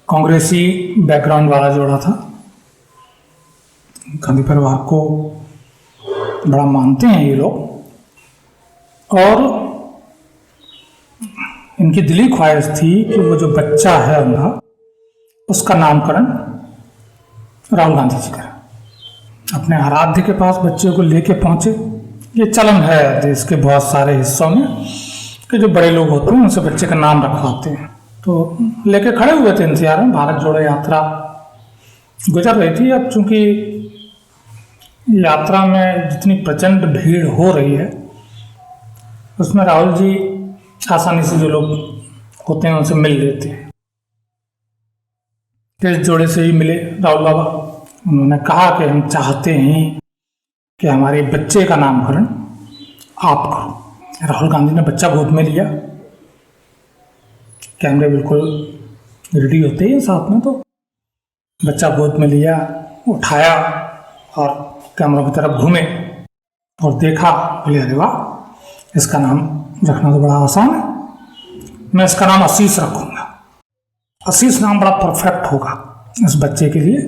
कांग्रेसी बैकग्राउंड वाला जोड़ा था। गांधी परिवार को बड़ा मानते हैं ये लोग और इनकी दिली ख्वाहिश थी कि वो जो बच्चा है उनका उसका नामकरण राहुल गांधी जी करें। अपने आराध्य के पास बच्चे को लेके पहुंचे। ये चलन है देश के बहुत सारे हिस्सों में कि जो बड़े लोग होते हैं उनसे बच्चे का नाम रखवाते हैं। तो लेके खड़े हुए थे इंतजार में। भारत जोड़ो यात्रा गुजर रही थी। अब चूंकि यात्रा में जितनी प्रचंड भीड़ हो रही है उसमें राहुल जी आसानी से जो लोग होते हैं उनसे मिल लेते हैं। इस जोड़े से ही मिले राहुल बाबा। उन्होंने कहा कि हम चाहते हैं कि हमारे बच्चे का नामकरण आप करो। राहुल गांधी ने बच्चा गोद में लिया। कैमरे बिल्कुल रेडी होते हैं साथ में, तो बच्चा गोद में लिया, उठाया और कैमरों की तरफ घूमे और देखा। बोले अरे वाह, इसका नाम रखना तो बड़ा आसान है। मैं इसका नाम आशीष रखूंगा। आशीष नाम बड़ा परफेक्ट होगा इस बच्चे के लिए।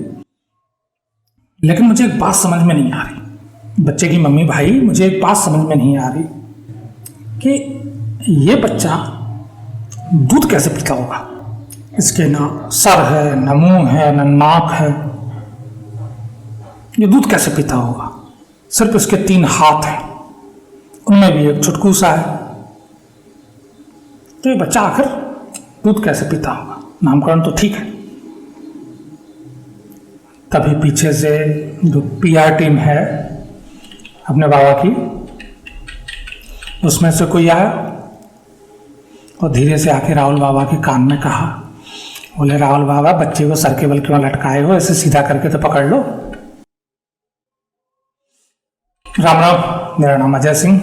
लेकिन मुझे एक बात समझ में नहीं आ रही, बच्चे की मम्मी भाई, मुझे एक बात समझ में नहीं आ रही कि ये बच्चा दूध कैसे पीता होगा। इसके ना सर है, न मुंह है, न नाक है। ये दूध कैसे पीता होगा। सिर्फ इसके 3 हाथ हैं, उनमें भी एक चुटकू सा है। तो ये बच्चा आखिर दूध कैसे पीता होगा। नामकरण तो ठीक है। तभी पीछे से जो पीआर टीम है अपने बाबा की, उसमें से कोई आया और धीरे से आके राहुल बाबा के कान में कहा, बोले राहुल बाबा, बच्चे को सर के बल क्यों लटकाए हो, ऐसे सीधा करके तो पकड़ लो। राम राम, मेरा नाम अजय सिंह।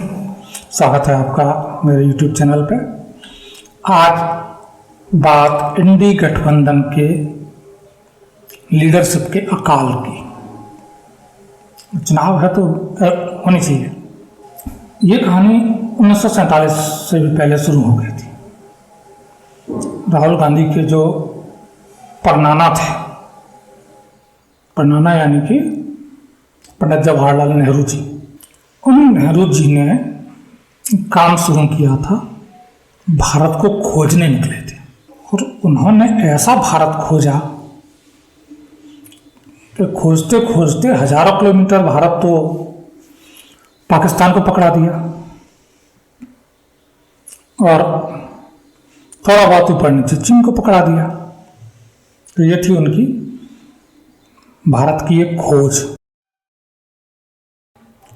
स्वागत है आपका मेरे यूट्यूब चैनल पे। आज बात इंडी गठबंधन के लीडरशिप के अकाल की। चुनाव है तो होनी चाहिए। ये कहानी 1947 से भी पहले शुरू हो गई थी। राहुल गांधी के जो परनाना थे, परनाना यानी कि पंडित जवाहरलाल नेहरू जी, उन नेहरू जी ने काम शुरू किया था। भारत को खोजने निकले थे और उन्होंने ऐसा भारत खोजा कि खोजते खोजते हजारों किलोमीटर भारत तो पाकिस्तान को पकड़ा दिया और थोड़ा बहुत ऊपर नीचे चीन को पकड़ा दिया। तो ये थी उनकी भारत की एक खोज।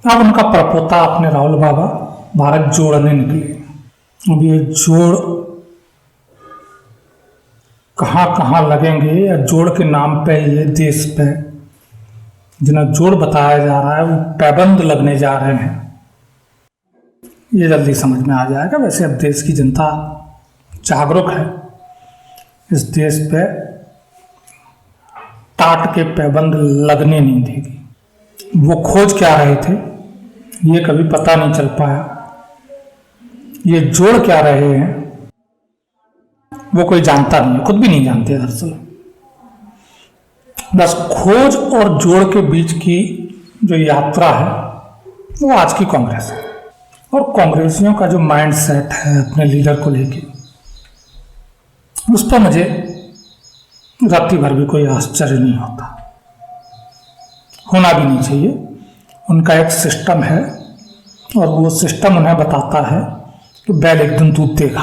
अब उनका परपोता अपने राहुल बाबा भारत जोड़ने निकले। अब ये जोड़ कहाँ कहाँ लगेंगे या जोड़ के नाम पे ये देश पे जिन्हें जोड़ बताया जा रहा है वो पैबंद लगने जा रहे हैं, ये जल्दी समझ में आ जाएगा। वैसे अब देश की जनता जागरूक है। इस देश पे टाट के पैबंद लगने नहीं देगी। वो खोज क्या रहे थे ये कभी पता नहीं चल पाया। ये जोड़ क्या रहे हैं वो कोई जानता नहीं, खुद भी नहीं जानते दरअसल। बस खोज और जोड़ के बीच की जो यात्रा है वो आज की कांग्रेस है। और कांग्रेसियों का जो माइंड सेट है अपने लीडर को लेके, उस पर मुझे रात्रि भर भी कोई आश्चर्य नहीं होता, होना भी नहीं चाहिए। उनका एक सिस्टम है और वो सिस्टम उन्हें बताता है कि बैल एक दिन दूध देगा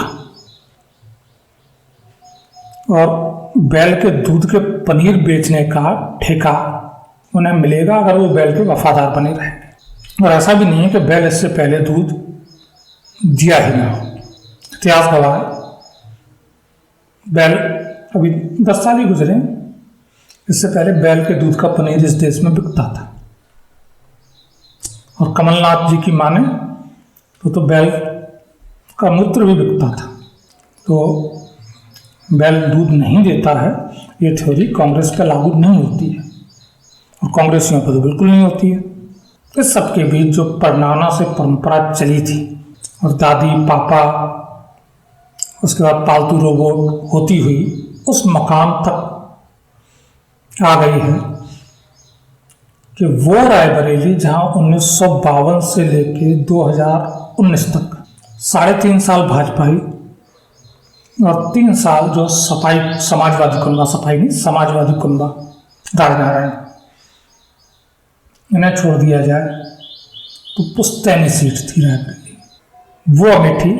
और बैल के दूध के पनीर बेचने का ठेका उन्हें मिलेगा अगर वो बैल के वफादार बने रहेंगे। और ऐसा भी नहीं है कि बैल इससे पहले दूध दिया ही ना हो। इतिहास गवाह है, बैल अभी 10 साल ही गुजरे, इससे पहले बैल के दूध का पनीर इस देश में बिकता था। और कमलनाथ जी की माने तो बैल का मूत्र भी बिकता था। तो बैल दूध नहीं देता है ये थ्योरी कांग्रेस पे लागू नहीं होती है और कांग्रेसियों पर तो बिल्कुल नहीं होती है। इस सबके बीच जो परनाना से परंपरा चली थी और दादी पापा उसके बाद पालतू रोबोट होती हुई उस मकाम तक आ गई है कि वो रायबरेली जहां 1952 से लेके 2019 तक 3.5 साल भाजपाई और 3 साल जो सपाई समाजवादी कुनबा, सपाई नहीं समाजवादी कुनबा राजनारायण, इन्हें छोड़ दिया जाए तो पुश्तैनी सीट थी रायबरेली। वो अमेठी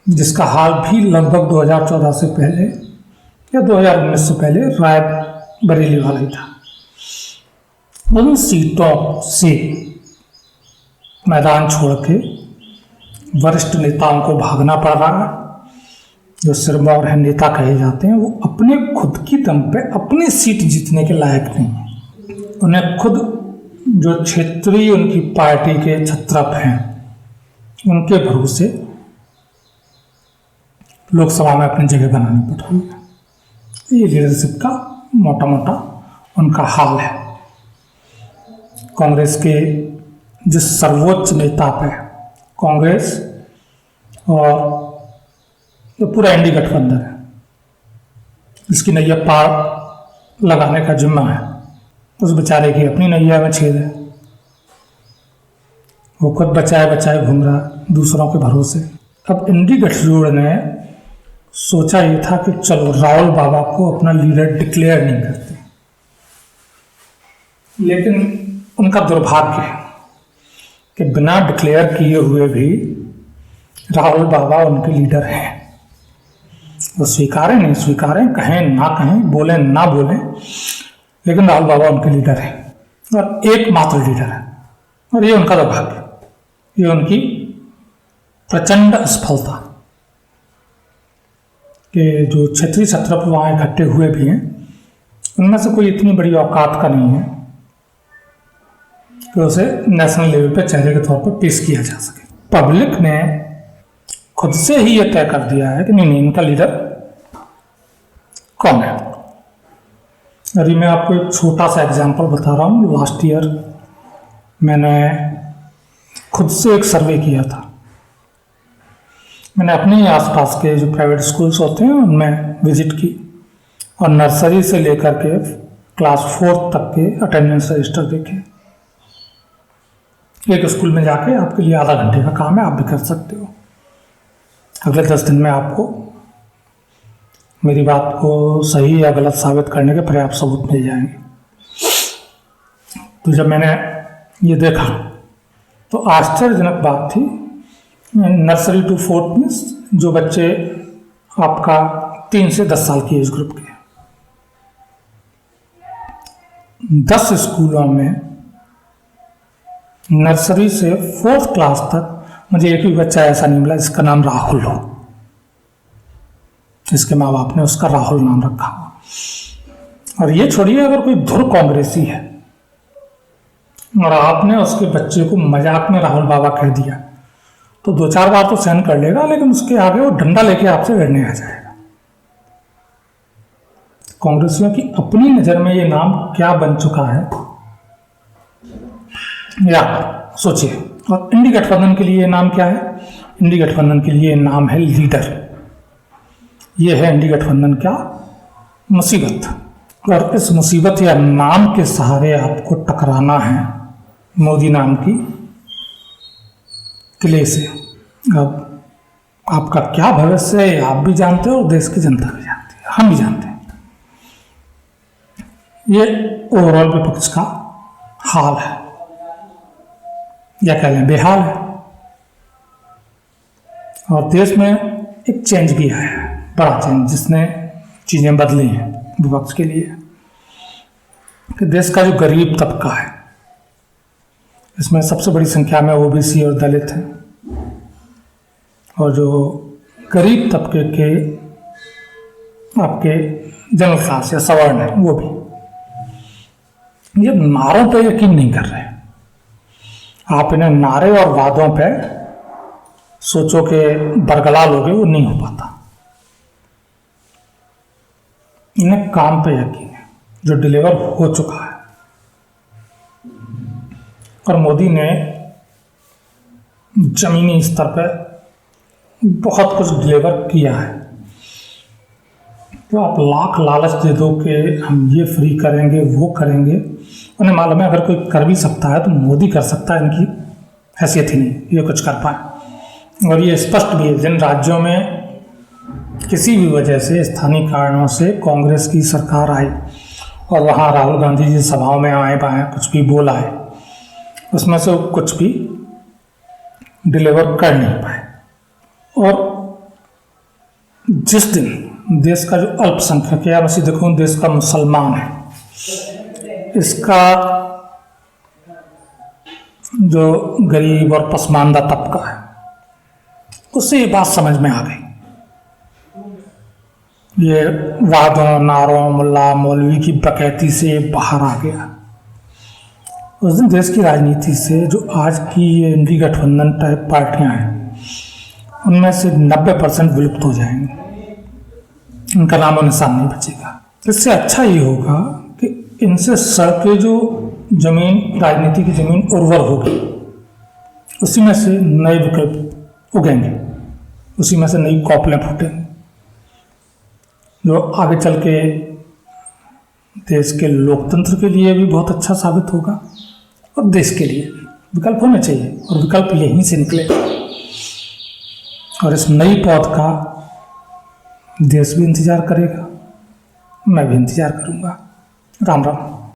जिसका हाल भी लगभग 2014 से पहले या 2019 से पहले रायबरेली वाला ही था। उन सीटों से मैदान छोड़ के वरिष्ठ नेताओं को भागना पड़ रहा है। जो सिरमौर है नेता कहे जाते हैं, वो अपने खुद की दम पे अपनी सीट जीतने के लायक नहीं है। उन्हें खुद जो क्षेत्रीय उनकी पार्टी के छत्रप हैं उनके भरोसे लोकसभा में अपनी जगह बनानी पड़ रही है। ये लीडरशिप का मोटा मोटा उनका हाल है। कांग्रेस के जिस सर्वोच्च नेता पे कांग्रेस और जो पूरा इंडी गठबंधन है, इसकी नैया पार लगाने का जिम्मा है, उस बेचारे की अपनी नैया में छेद है। वो खुद बचाए बचाए घूम रहा दूसरों के भरोसे। अब इंडी गठजोड़ ने सोचा ये था कि चलो राहुल बाबा को अपना लीडर डिक्लेयर नहीं करते, लेकिन उनका दुर्भाग्य है कि बिना डिक्लेयर किए हुए भी राहुल बाबा उनके लीडर हैं। वो स्वीकारें नहीं स्वीकारें, कहें ना कहें, बोलें ना बोलें, लेकिन राहुल बाबा उनके लीडर हैं और एकमात्र लीडर है। और ये उनका दुर्भाग्य, ये उनकी प्रचंड असफलता कि जो क्षेत्रीय छत्रप वहाँ इकट्ठे हुए भी हैं, उनमें से कोई इतनी बड़ी औकात का नहीं है कि उसे नेशनल लेवल पर चेहरे के तौर पर पेश किया जा सके। पब्लिक ने खुद से ही यह तय कर दिया है कि नहीं, इनका लीडर कौन है। अभी मैं आपको एक छोटा सा एग्जांपल बता रहा हूँ। लास्ट ईयर मैंने खुद से एक सर्वे किया था। मैंने अपने ही आसपास के जो प्राइवेट स्कूल्स होते हैं उनमें विजिट की और नर्सरी से लेकर के क्लास 4 तक के अटेंडेंस रजिस्टर देखे। एक स्कूल में जाके आपके लिए आधा घंटे का काम है, आप भी कर सकते हो। अगले 10 दिन में आपको मेरी बात को सही या गलत साबित करने के पर्याप्त सबूत मिल जाएंगे। तो जब मैंने ये देखा तो आश्चर्यजनक बात थी। नर्सरी टू 4th में जो बच्चे आपका 3 से 10 साल की एज ग्रुप के, 10 स्कूलों में नर्सरी से 4th क्लास तक मुझे एक भी बच्चा ऐसा नहीं मिला जिसका नाम राहुल हो, जिसके माँ बाप ने उसका राहुल नाम रखा हो। और ये छोड़िए, अगर कोई धुर कांग्रेसी है और आपने उसके बच्चे को मजाक में राहुल बाबा कह दिया तो 2-4 बार तो सहन कर लेगा, लेकिन उसके आगे वो डंडा लेके आपसे लड़ने आ जाएगा। कांग्रेसियों की अपनी नजर में ये नाम क्या बन चुका है या सोचिए। और इंडी गठबंधन के लिए नाम क्या है? इंडी गठबंधन के लिए नाम है लीडर। ये है इंडी गठबंधन क्या? मुसीबत। और इस मुसीबत या नाम के सहारे आपको टकराना है मोदी नाम की किले से। अब आपका क्या भविष्य है आप भी जानते हो और देश की जनता भी जानती है, हम भी जानते हैं। ये ओवरऑल विपक्ष का हाल है या कह लें बेहाल है। और देश में एक चेंज भी आया है, बड़ा चेंज, जिसने चीज़ें बदली हैं विपक्ष के लिए। कि देश का जो गरीब तबका है, इसमें सबसे बड़ी संख्या में ओबीसी और दलित हैं, और जो गरीब तबके के आपके जनरल क्लास या सवर्ण है वो भी ये नारों पे यकीन नहीं कर रहे। आप इन्हें नारे और वादों पे सोचो कि बरगला लोगे, वो नहीं हो पाता। इन्हें काम पे यकीन है जो डिलीवर हो चुका है। और मोदी ने जमीनी स्तर पर बहुत कुछ डिलीवर किया है। तो आप लाख लालच दे दो कि हम ये फ्री करेंगे वो करेंगे, उन्हें मालूम है अगर कोई कर भी सकता है तो मोदी कर सकता है, इनकी हैसियत ही नहीं ये कुछ कर पाए। और ये स्पष्ट भी है, जिन राज्यों में किसी भी वजह से स्थानीय कारणों से कांग्रेस की सरकार आई और वहाँ राहुल गांधी जी सभाओं में आए बाएँ कुछ भी बोला है, उसमें से कुछ भी डिलीवर कर नहीं पाए। और जिस दिन देश का जो अल्पसंख्यक है, या मैं सीधे कहूँ देश का मुसलमान है, इसका जो गरीब और पसमानदा तबका है, उससे ये बात समझ में आ गई। ये वादों नारों मुल्ला मौलवी की डकैती से बाहर आ गया। उस दिन देश की राजनीति से जो आज की ये इंडी गठबंधन टाइप पार्टियां हैं, उनमें से 90% विलुप्त हो जाएंगे, उनका नामो निशान नहीं बचेगा। इससे अच्छा ये होगा कि इनसे सड़के जो जमीन, राजनीति की जमीन उर्वर होगी, उसी में से नए विकल्प उगेंगे, उसी में से नई कौपलें फूटेंगी, जो आगे चल के देश के लोकतंत्र के लिए भी बहुत अच्छा साबित होगा और देश के लिए भी। विकल्प होने चाहिए और विकल्प यहीं से निकले, और इस नई पौध का देश भी इंतजार करेगा, मैं भी इंतजार करूंगा। राम राम।